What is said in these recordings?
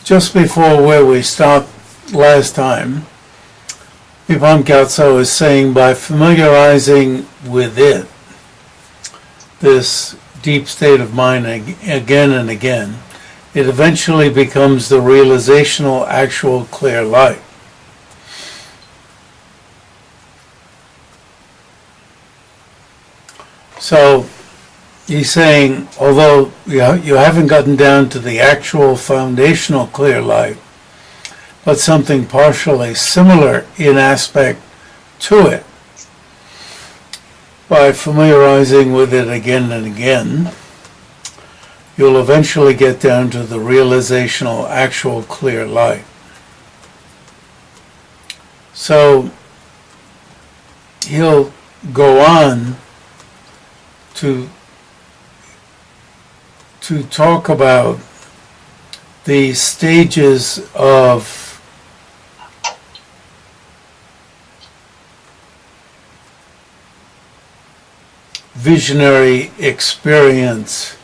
just before where we stopped last time, Mipam Gyatsho is saying by familiarizing with it, this deep state of mind again and again, it eventually becomes the realizational, actual, clear light. So he's saying, although you haven't gotten down to the actual foundational clear light, but something partially similar in aspect to it, by familiarizing with it again and again, you'll eventually get down to the realizational, actual, clear light. So he'll go on to talk about the stages of visionary experience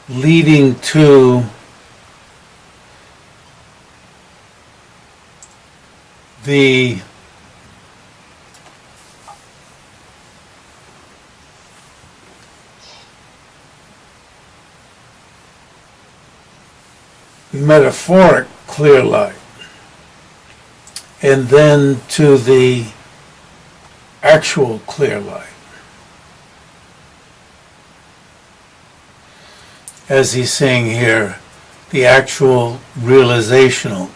leading to the metaphoric clear light, and then to the actual clear light. As he's saying here, the realizational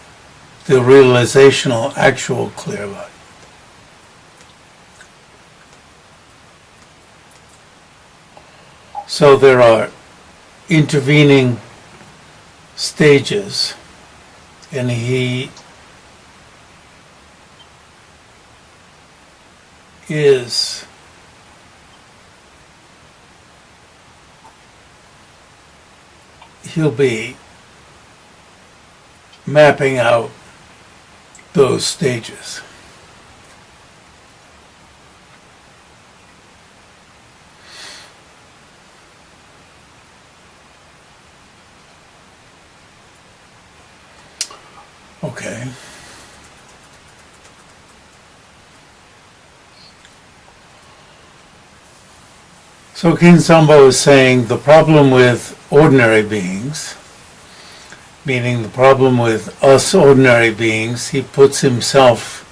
actual clear light. So there are intervening stages, and he'll be mapping out those stages. Okay. So King Sambo is saying the problem with ordinary beings, meaning the problem with us ordinary beings, he puts himself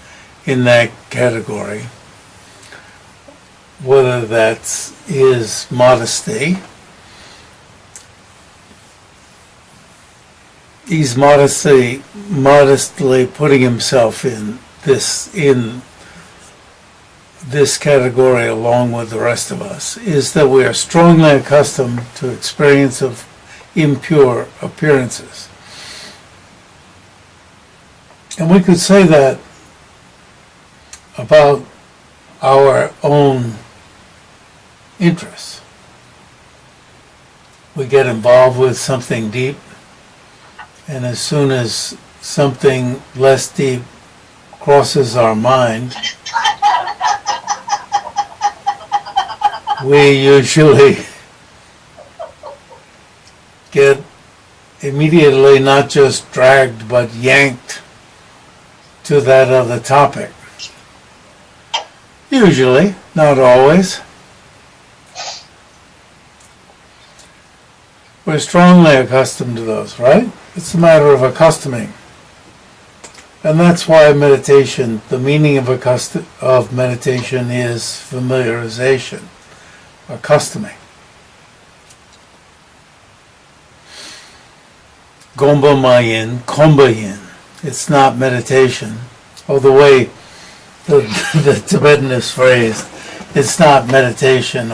in that category, whether that's his modesty. He's modestly putting himself in this category along with the rest of us, is that we are strongly accustomed to experience of impure appearances. And we could say that about our own interests. We get involved with something deep, and as soon as something less deep crosses our mind, we usually get immediately not just dragged but yanked to that other topic. Usually, not always. We're strongly accustomed to those, right? It's a matter of accustoming. And that's why meditation, the meaning of meditation is familiarization, accustoming. Gomba mayin, komba yin. It's not meditation. Or the way the Tibetan is phrased, it's not meditation,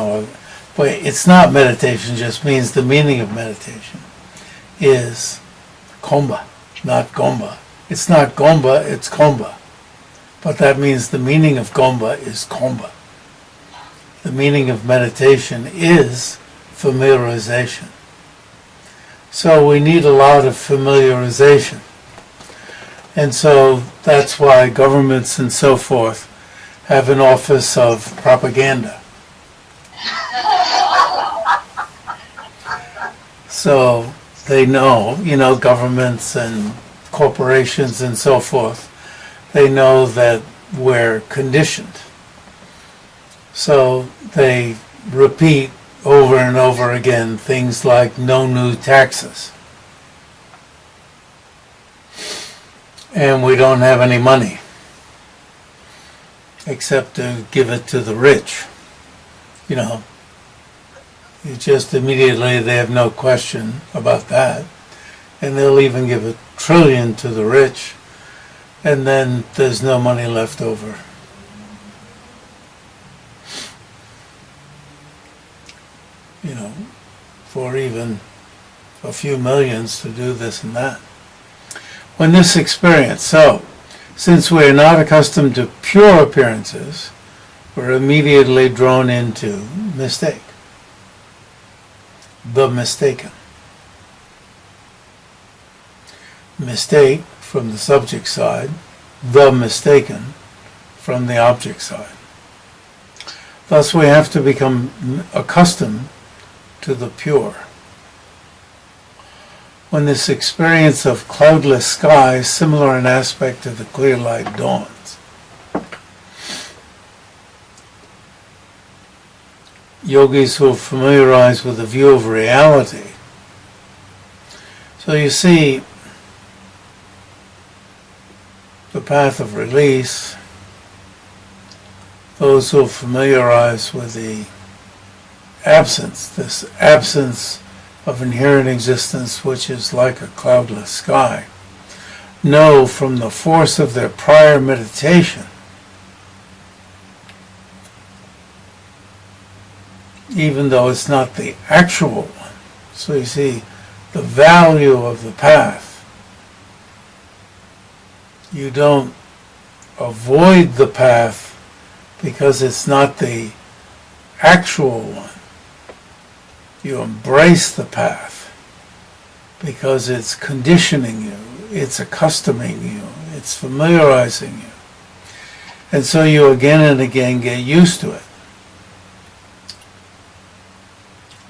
but it's not meditation just means the meaning of meditation is komba, not gomba. It's not gomba, it's komba. But that means the meaning of gomba is komba. The meaning of meditation is familiarization. So we need a lot of familiarization. And so that's why governments and so forth have an office of propaganda. So they know, governments and corporations and so forth, they know that we're conditioned. So they repeat over and over again things like no new taxes. And we don't have any money except to give it to the rich. You know, you just immediately, they have no question about that. And they'll even give $1 trillion to the rich, and then there's no money left over. You know, for even a few millions to do this and that. When this experience, so, since we're not accustomed to pure appearances, we're immediately drawn into mistake. The mistaken. Mistake from the subject side, the mistaken from the object side. Thus we have to become accustomed to the pure. When this experience of cloudless sky is similar in aspect to the clear light dawns. Yogis who are familiarized with the view of reality. So you see, the path of release, those who are familiarized with the absence, this absence of inherent existence which is like a cloudless sky, know from the force of their prior meditation, even though it's not the actual one. So you see the value of the path. You don't avoid the path because it's not the actual one. You embrace the path because it's conditioning you, it's accustoming you, it's familiarizing you. And so you again and again get used to it.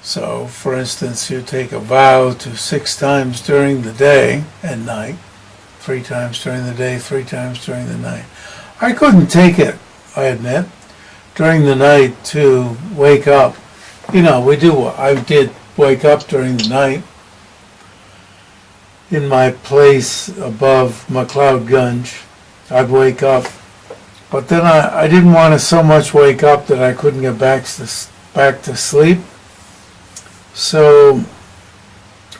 So, for instance, you take a vow to 6 times during the day and night, 3 times during the day, 3 times during the night. I couldn't take it, I admit, during the night to wake up. You know, I did wake up during the night in my place above McLeod Gunge. I'd wake up. But then I didn't want to so much wake up that I couldn't get back to sleep. So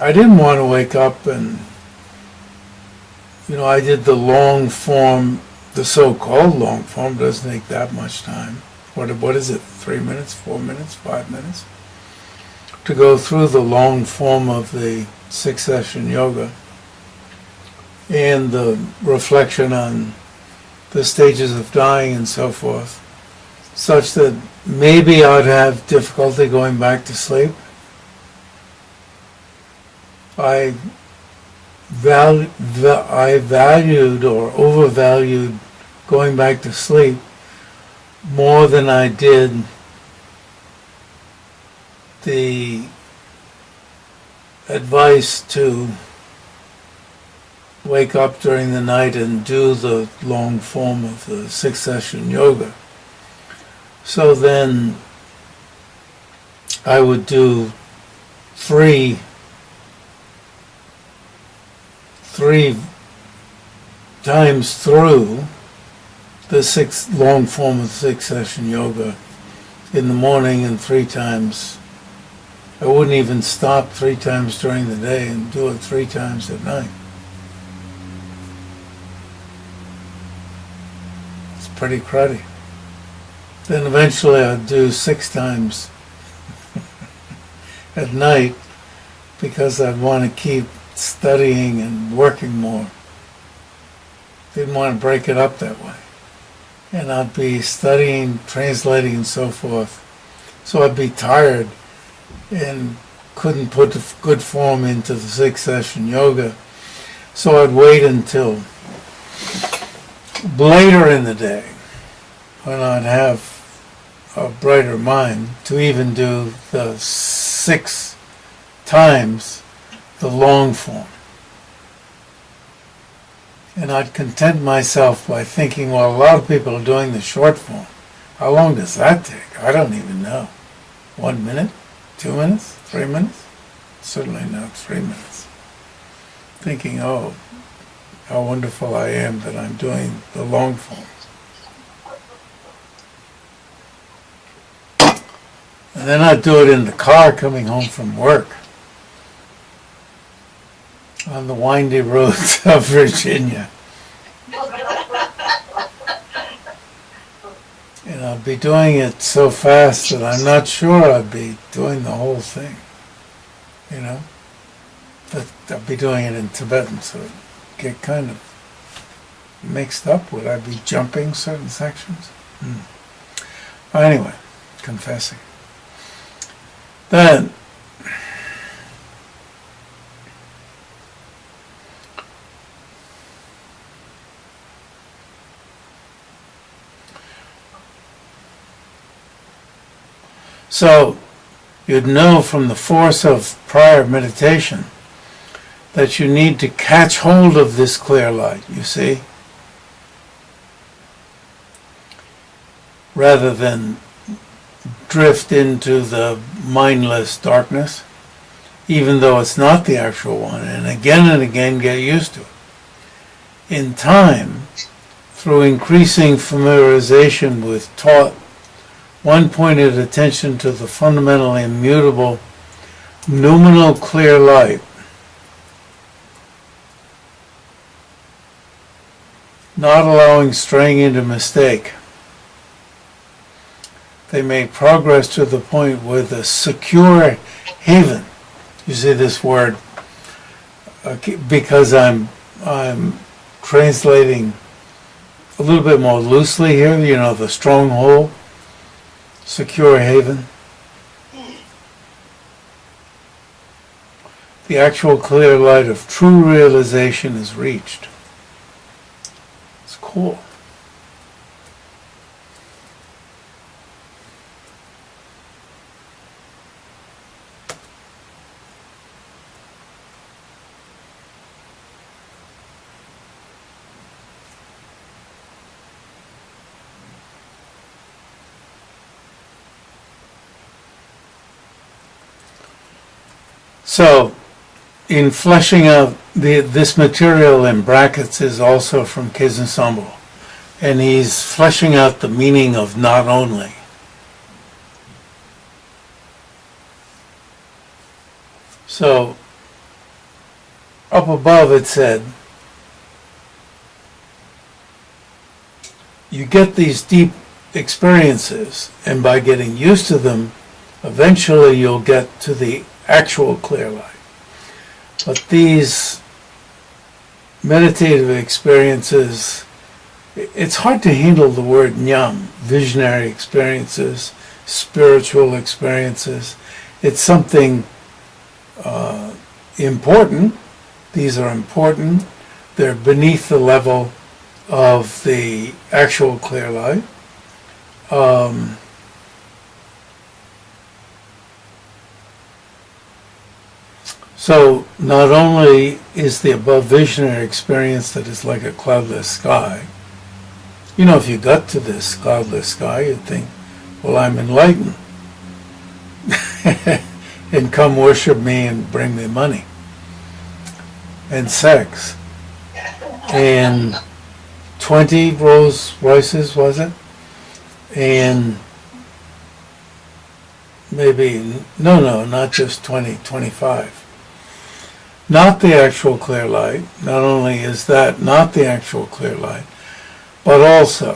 I didn't want to wake up, and I did the long form, the so-called long form. Doesn't take that much time. What is it, 3 minutes, 4 minutes, 5 minutes? To go through the long form of the 6-session yoga and the reflection on the stages of dying and so forth, such that maybe I'd have difficulty going back to sleep. I valued or overvalued going back to sleep more than I did the advice to wake up during the night and do the long form of the 6-session yoga. So then I would do three times through the long form of 6-session yoga in the morning, and 3 times. I wouldn't even stop 3 times during the day and do it 3 times at night. It's pretty cruddy. Then eventually I'd do 6 times at night because I'd want to keep studying and working more. Didn't want to break it up that way. And I'd be studying, translating, and so forth. So I'd be tired and couldn't put the good form into the 6-session yoga. So I'd wait until later in the day, when I'd have a brighter mind, to even do the 6 times the long form. And I'd content myself by thinking, well, a lot of people are doing the short form. How long does that take? I don't even know. 1 minute? 2 minutes? 3 minutes? Certainly not 3 minutes. Thinking, oh, how wonderful I am that I'm doing the long form. And then I'd do it in the car coming home from work on the windy roads of Virginia. And I'd be doing it so fast that I'm not sure I'd be doing the whole thing, you know? But I'd be doing it in Tibetan, so it'd get kind of mixed up. Would I be jumping certain sections? Anyway, confessing. Then, so you'd know from the force of prior meditation that you need to catch hold of this clear light, you see, rather than drift into the mindless darkness, even though it's not the actual one, and again get used to it. In time, through increasing familiarization with taught, one pointed attention to the fundamental immutable noumenal clear light, not allowing straying into mistake. They made progress to the point where the secure haven, you see this word, because I'm translating a little bit more loosely here, you know, the stronghold, secure haven. The actual clear light of true realization is reached. It's cool. So, in fleshing out this material in brackets is also from Kizun Sambo, and he's fleshing out the meaning of not only. So, up above it said, you get these deep experiences, and by getting used to them, eventually you'll get to the actual clear light. But these meditative experiences, it's hard to handle the word nyam, visionary experiences, spiritual experiences. It's something important. These are important. They're beneath the level of the actual clear light. So not only is the above visionary experience that is like a cloudless sky, you know, if you got to this cloudless sky, you'd think, well, I'm enlightened. And come worship me and bring me money. And sex. And 20 Rolls Royces, was it? And maybe, no, not just 20, 25. Not the actual clear light. Not only is that not the actual clear light, but also,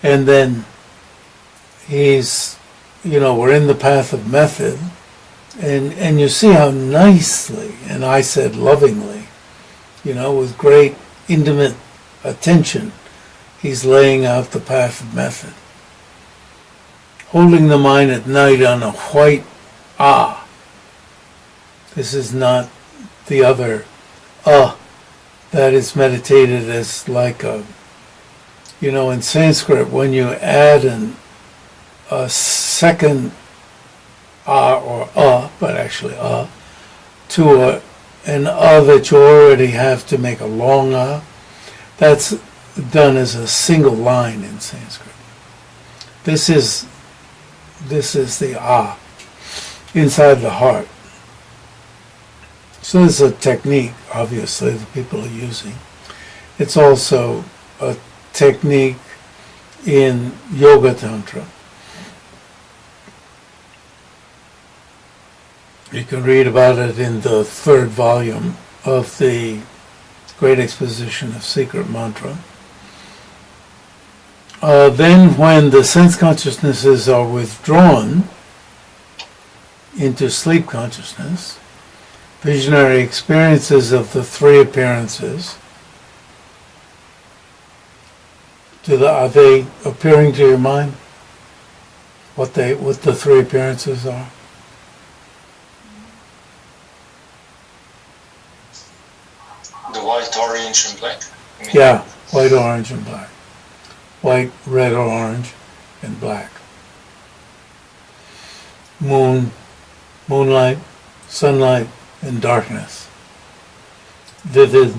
and then he's, you know, we're in the path of method, and you see how nicely, and I said lovingly, you know, with great intimate attention, he's laying out the path of method. Holding the mind at night on a white ah. This is not the other that is meditated as like a, you know, in Sanskrit, when you add a second or but actually to an that you already have to make a long that's done as a single line in Sanskrit. This is the inside the heart. So this is a technique, obviously, that people are using. It's also a technique in Yoga Tantra. You can read about it in the 3rd volume of the Great Exposition of Secret Mantra. Then when the sense consciousnesses are withdrawn into sleep consciousness, visionary experiences of the 3 appearances, are they appearing to your mind? What the 3 appearances are? The white, orange, and black? Yeah, white, orange, and black. White, red, or orange, and black. Moonlight, sunlight, and darkness. Vivid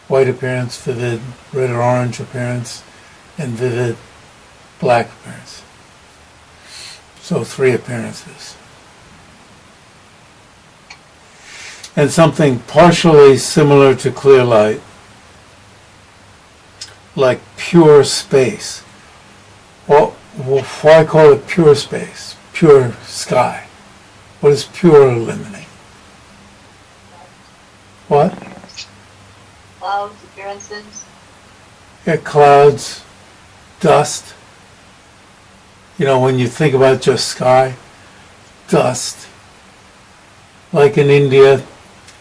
white appearance, vivid red or orange appearance, and vivid black appearance. So 3 appearances. And something partially similar to clear light, like pure space. Well, why call it pure space? Pure sky. What does pure eliminate? What? Clouds, appearances. Yeah, clouds, dust. You know, when you think about just sky, dust. Like in India,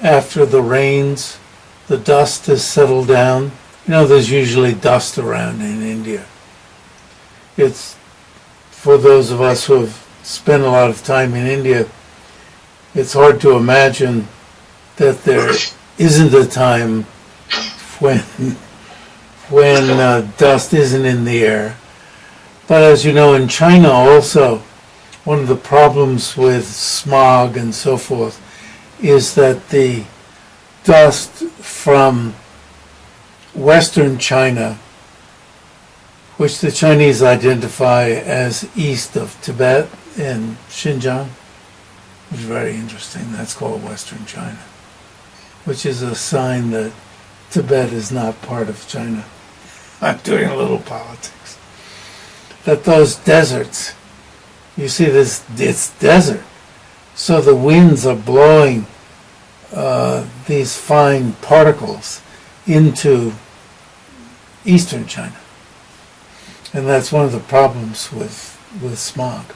after the rains, the dust has settled down. You know, there's usually dust around in India. It's, for those of us who have spent a lot of time in India, it's hard to imagine that there isn't a time when dust isn't in the air. But as you know, in China also, one of the problems with smog and so forth is that the dust from Western China, which the Chinese identify as east of Tibet and Xinjiang, which is very interesting. That's called Western China, which is a sign that Tibet is not part of China. I'm doing a little politics. That those deserts, you see this, it's desert. So the winds are blowing these fine particles into eastern China. And that's one of the problems with smog.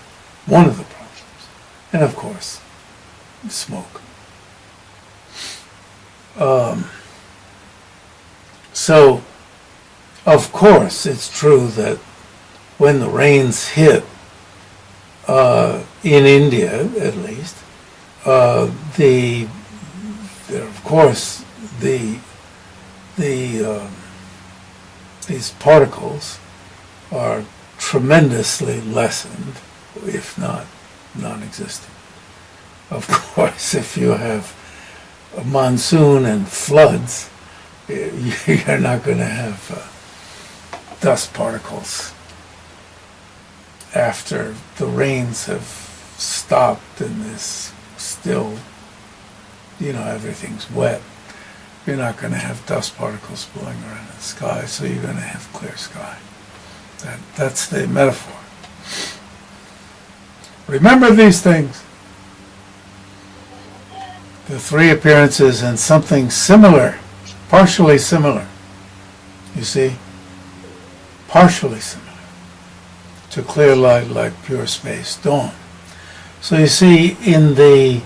One of the problems. And of course, smoke. So, of course, it's true that when the rains hit, in India at least, these particles are tremendously lessened, if not non-existent. Of course, if you have a monsoon and floods, you're not going to have dust particles after the rains have stopped and there's still, everything's wet. You're not going to have dust particles blowing around in the sky, so you're going to have clear sky. That's the metaphor. Remember these things. The 3 appearances and something similar, partially similar. You see? Partially similar to clear light like pure space, dawn. So you see, in the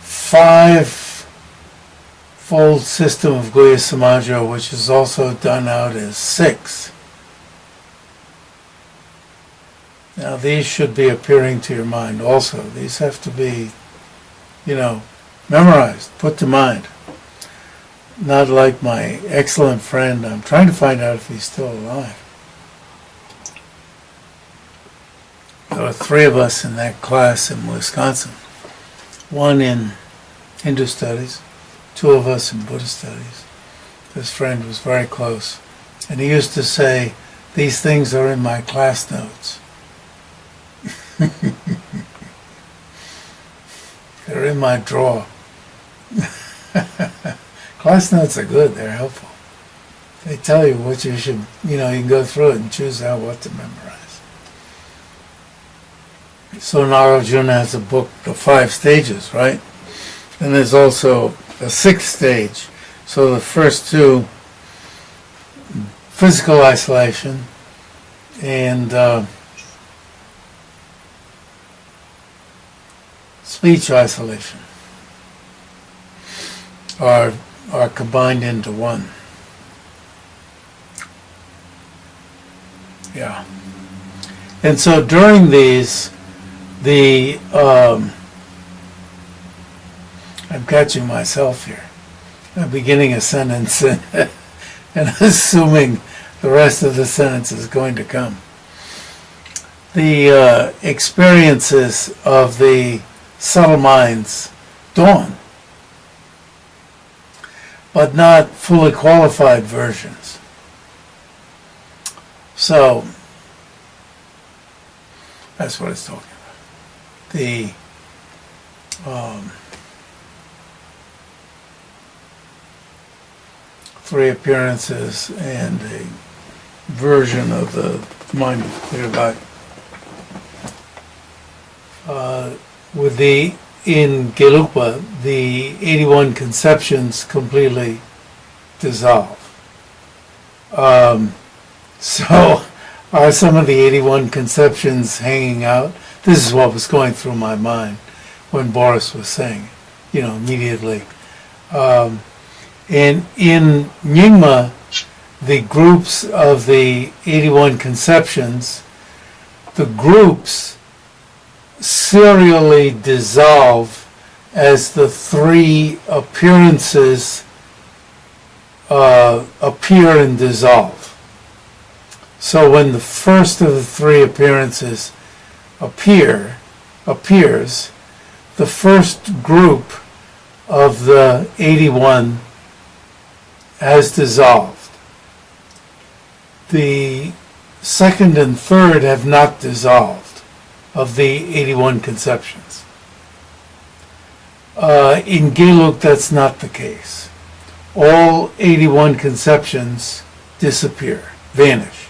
5-fold system of Guhya Samaja, which is also done out as 6, now these should be appearing to your mind also. These have to be, memorized, put to mind. Not like my excellent friend, I'm trying to find out if he's still alive. There were 3 of us in that class in Wisconsin. One in Hindu studies, two of us in Buddhist studies. This friend was very close. And he used to say, these things are in my class notes. They're in my drawer. Class notes are good, they're helpful. They tell you what you should, you can go through it and choose what to memorize. So Nagarjuna has a book, The 5 Stages, right? And there's also a 6th stage. So the first 2, physical isolation and speech isolation are combined into one. Yeah. And so during these, I'm catching myself here. I'm beginning a sentence and assuming the rest of the sentence is going to come. The experiences of the subtle minds dawn, but not fully qualified versions. So, that's what it's talking about. The 3 appearances and a version of the mind of clear light. In Gelugpa, the 81 conceptions completely dissolve. So, are some of the 81 conceptions hanging out? This is what was going through my mind when Boris was saying it, immediately. And in Nyingma, the groups of the 81 conceptions, the groups serially dissolve as the 3 appearances appear and dissolve. So when the first of the 3 appearances appears, the first group of the 81 has dissolved. The second and third have not dissolved of the 81 conceptions. In Gelug, that's not the case. All 81 conceptions disappear, vanish.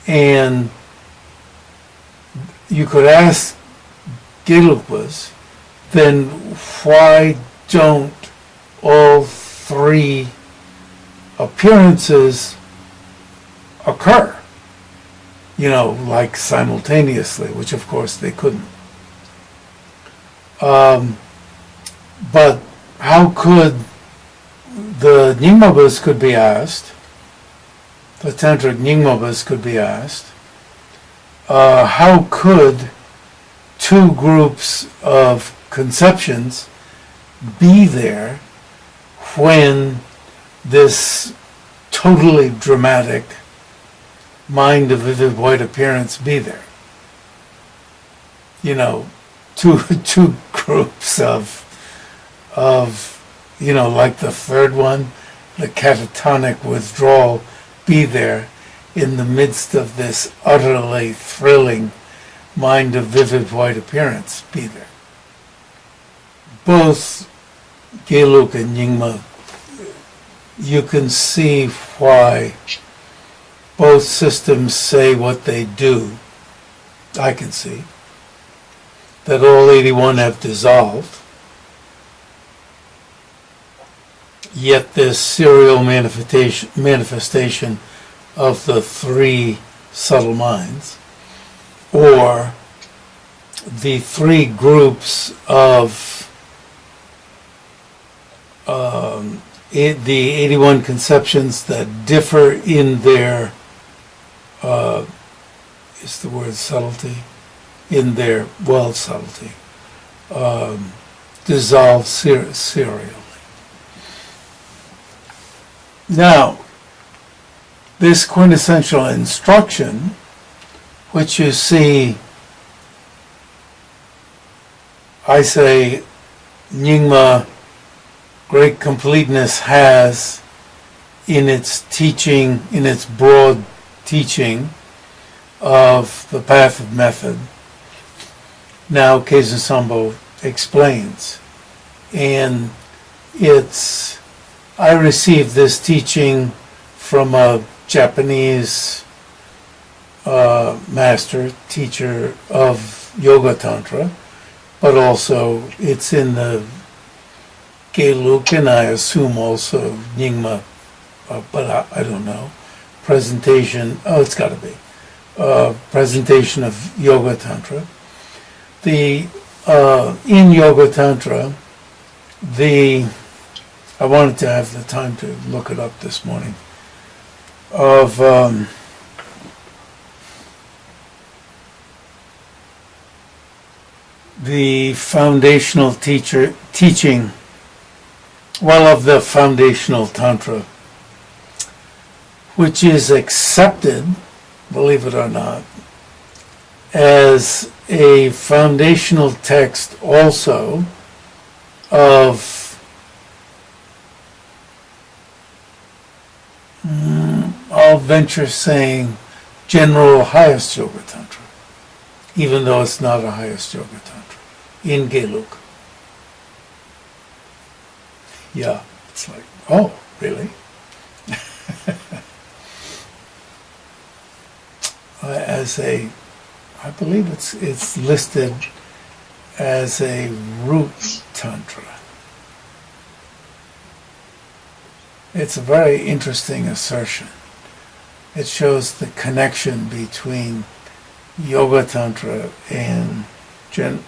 And you could ask Gelugpas, then why don't all 3 appearances occur? Like simultaneously, which of course they couldn't. But how could the Nyingmabas could be asked, the Tantric Nyingmabas could be asked, how could 2 groups of conceptions be there when this totally dramatic mind of vivid void appearance be there? Two groups of like the third one, the catatonic withdrawal, be there in the midst of this utterly thrilling mind of vivid void appearance, be there. Both Gelug and Nyingma, you can see why both systems say what they do. I can see that all 81 have dissolved, yet this serial manifestation of the 3 subtle minds, or the 3 groups of the 81 conceptions that differ in their, is the word subtlety? In their, subtlety, dissolve serially. Now, this quintessential instruction, which you see, I say, Nyingma great completeness has in its teaching, in its broad teaching of the path of method. Now Keizen Sambo explains. And I received this teaching from a Japanese master, teacher of Yoga Tantra, but also it's in the Geluk, and I assume also Nyingma, but I don't know, presentation, it's got to be, presentation of Yoga Tantra. In Yoga Tantra, I wanted to have the time to look it up this morning, of the foundational teaching, of the foundational Tantra, which is accepted, believe it or not, as a foundational text also of I'll venture saying general highest Yoga Tantra, even though it's not a highest Yoga Tantra, in Geluk. Yeah, it's like, oh, really? I believe it's listed as a root Tantra. It's a very interesting assertion. It shows the connection between Yoga Tantra and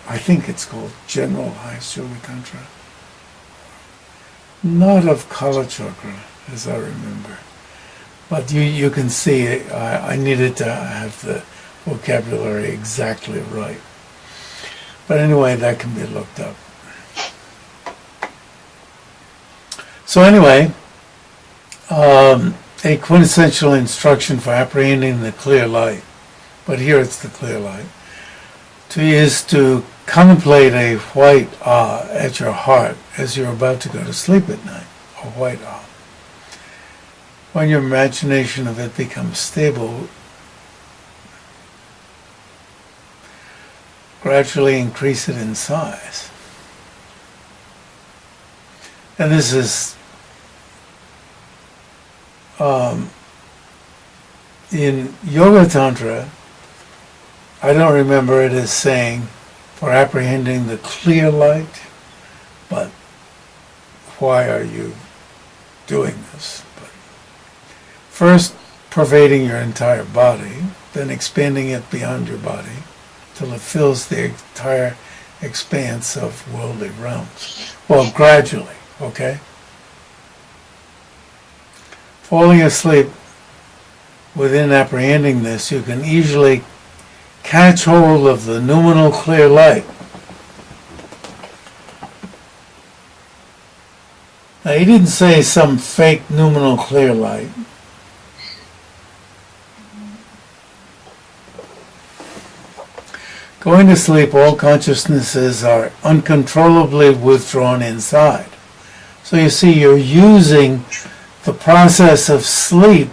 I think it's called General Highest Yoga Tantra. Not of Kala Chakra, as I remember. But you can see I needed to have the vocabulary exactly right. But anyway, that can be looked up. So anyway, a quintessential instruction for apprehending the clear light, but here it's the clear light, is to contemplate a white at your heart as you're about to go to sleep at night, a white When your imagination of it becomes stable, gradually increase it in size. And this is in Yoga Tantra, I don't remember it as saying for apprehending the clear light, but why are you doing this? But first, pervading your entire body, then expanding it beyond your body till it fills the entire expanse of worldly realms. Well, gradually, okay? Falling asleep within apprehending this, you can easily catch hold of the noumenal clear light. Now, he didn't say some fake noumenal clear light. Going to sleep, all consciousnesses are uncontrollably withdrawn inside. So you see, you're using the process of sleep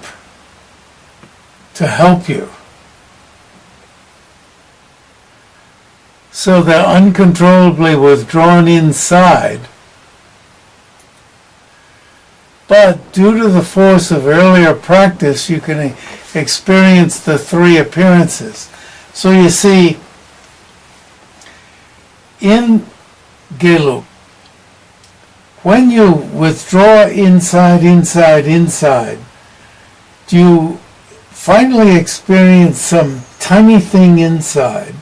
to help you. So they're uncontrollably withdrawn inside. But due to the force of earlier practice, you can experience the three appearances. So you see, in Geluk, when you withdraw inside, do you finally experience some tiny thing inside?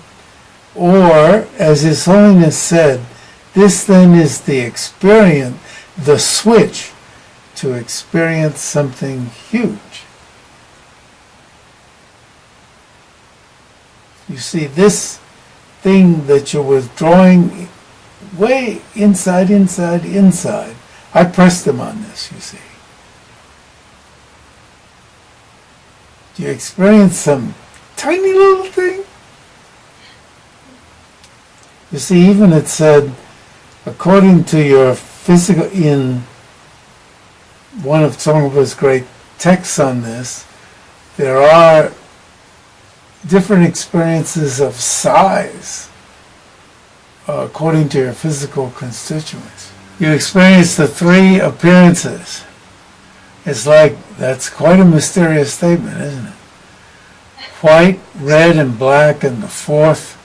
Or, as His Holiness said, this then is the experience, the switch to experience something huge. You see, this thing that you're withdrawing way inside, I pressed them on this, you see. Do you experience some tiny little thing? You see, even it said, according to your physical, in one of some of his great texts on this, there are different experiences of size according to your physical constituents. You experience the three appearances. It's like, that's quite a mysterious statement, isn't it? White, red, and black, and the fourth,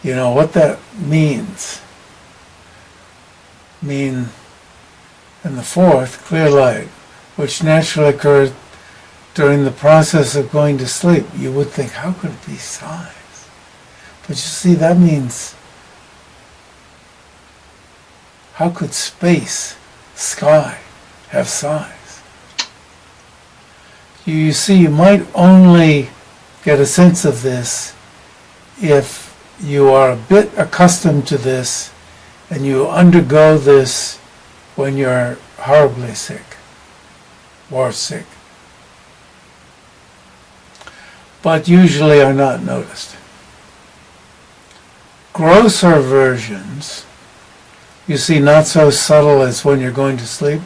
you know, what that means. And the fourth, clear light, which naturally occurs during the process of going to sleep. You would think, how could it be size? But you see, that means, how could space, sky, have size? You see, you might only get a sense of this if you are a bit accustomed to this and you undergo this when you're horribly sick or sick, but usually are not noticed. Grosser versions, you see, not so subtle as when you're going to sleep,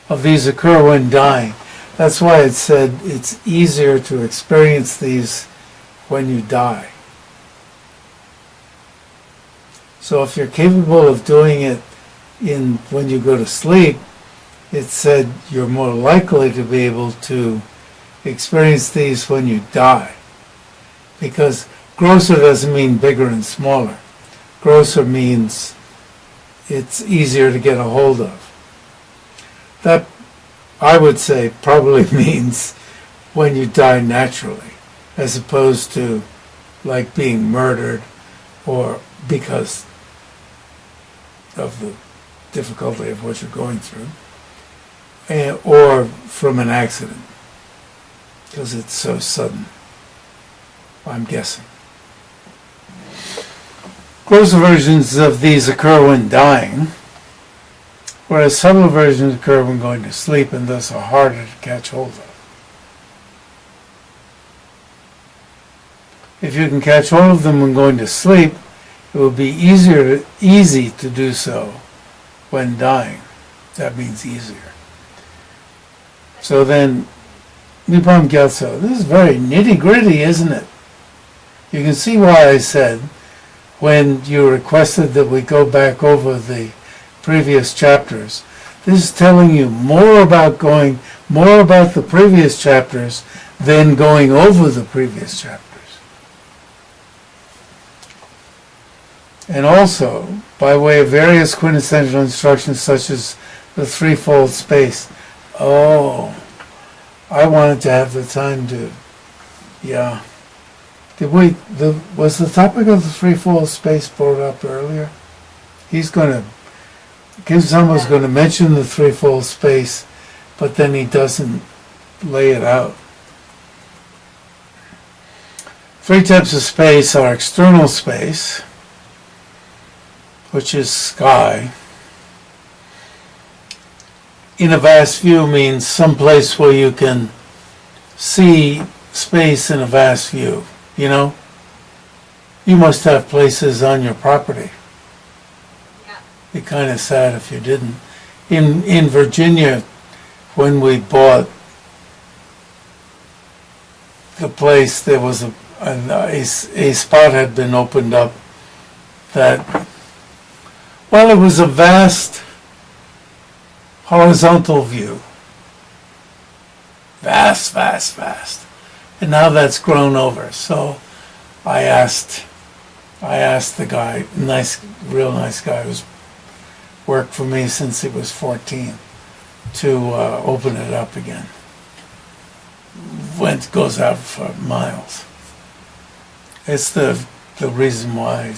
of these occur when dying. That's why it said it's easier to experience these when you die. So if you're capable of doing it when you go to sleep, it said you're more likely to be able to experience these when you die. Because grosser doesn't mean bigger and smaller. Grosser means it's easier to get a hold of. That, I would say, probably means when you die naturally, as opposed to like being murdered or because of the difficulty of what you're going through, or from an accident, because it's so sudden, I'm guessing. Grosser versions of these occur when dying, whereas subtle versions occur when going to sleep and thus are harder to catch hold of. If you can catch hold of them when going to sleep, it will be easy to do so when dying. That means easier. So then, Mipam Gyatsho, this is very nitty-gritty, isn't it? You can see why I said, when you requested that we go back over the previous chapters, this is telling you more about the previous chapters than going over the previous chapters. And also, by way of various quintessential instructions such as the threefold space. Oh, I wanted to have the time to, yeah. Was the topic of the threefold space brought up earlier? Kim-sama going to mention the threefold space, but then he doesn't lay it out. Three types of space are external space, which is sky. In a vast view means some place where you can see space in a vast view. You know, you must have places on your property. Yeah. Be kind of sad if you didn't. In Virginia, when we bought the place, there was a spot had been opened up that, well, it was a vast horizontal view. Vast. And now that's grown over. So I asked the guy, real nice guy who's worked for me since he was 14, to open it up again. Goes out for miles. It's the reason why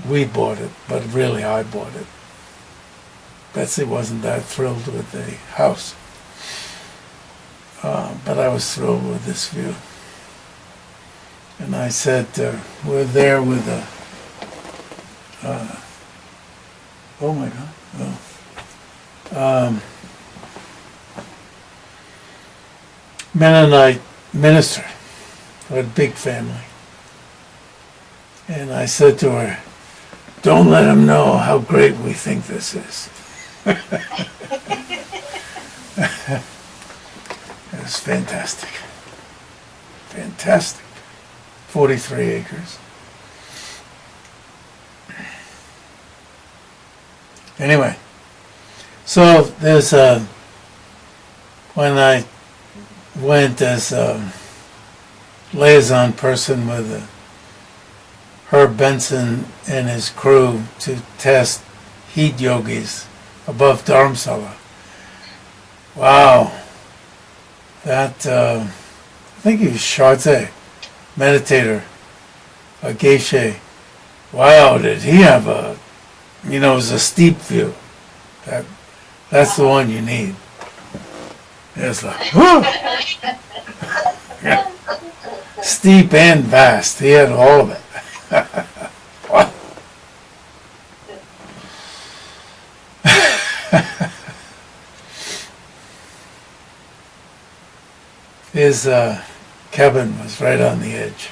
we bought it, but really I bought it. Betsy wasn't that thrilled with the house. But I was thrilled with this view. And I said, we're there with oh my God, Mennonite minister who had a big family. And I said to her, don't let him know how great we think this is. It was fantastic. Fantastic. 43 acres. Anyway, so there's when I went as a liaison person with Herb Benson and his crew to test heat yogis above Dharamsala. Wow. That, I think he was Sharze, meditator, a geisha. Wow, did he have it was a steep view. That's the one you need. It's like, whoo! Yeah. Steep and vast. He had all of it. Wow. His cabin was right on the edge.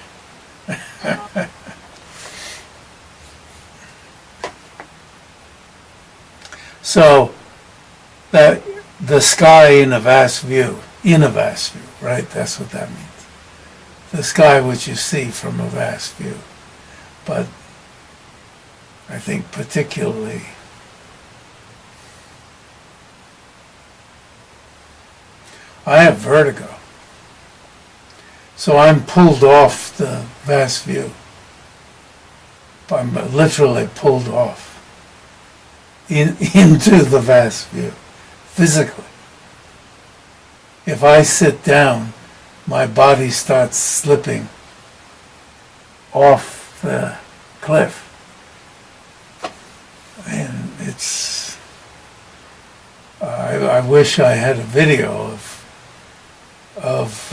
So that the sky in a vast view, right? That's what that means. The sky which you see from a vast view. But I think particularly I have vertigo. So I'm pulled off the vast view. I'm literally pulled off into the vast view, physically. If I sit down, my body starts slipping off the cliff. And it's, I wish I had a video of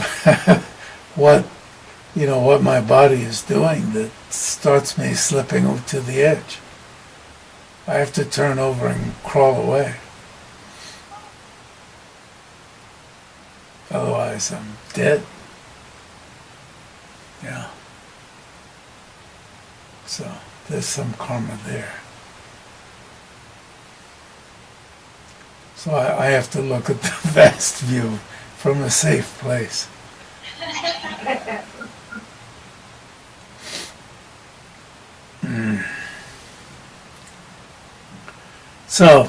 what my body is doing that starts me slipping to the edge. I have to turn over and crawl away. Otherwise, I'm dead. Yeah. So, there's some karma there. So I have to look at the vast view from a safe place. So,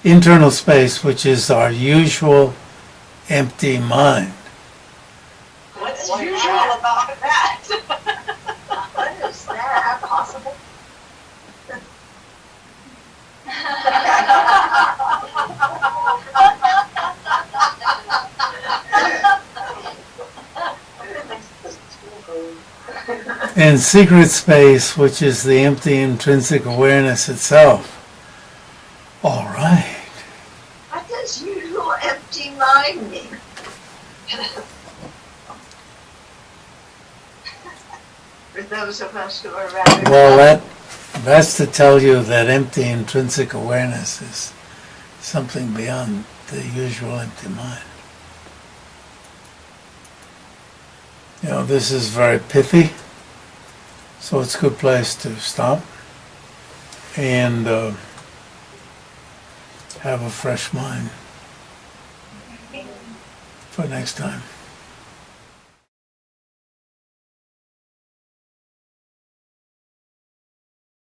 internal space, which is our usual empty mind. What's usual about that? What is that possible? And secret space, which is the empty intrinsic awareness itself. All right. What does usual empty mind mean? For those of us who are rather... Well, that's to tell you that empty intrinsic awareness is something beyond the usual empty mind. This is very pithy, so it's a good place to stop and have a fresh mind for next time.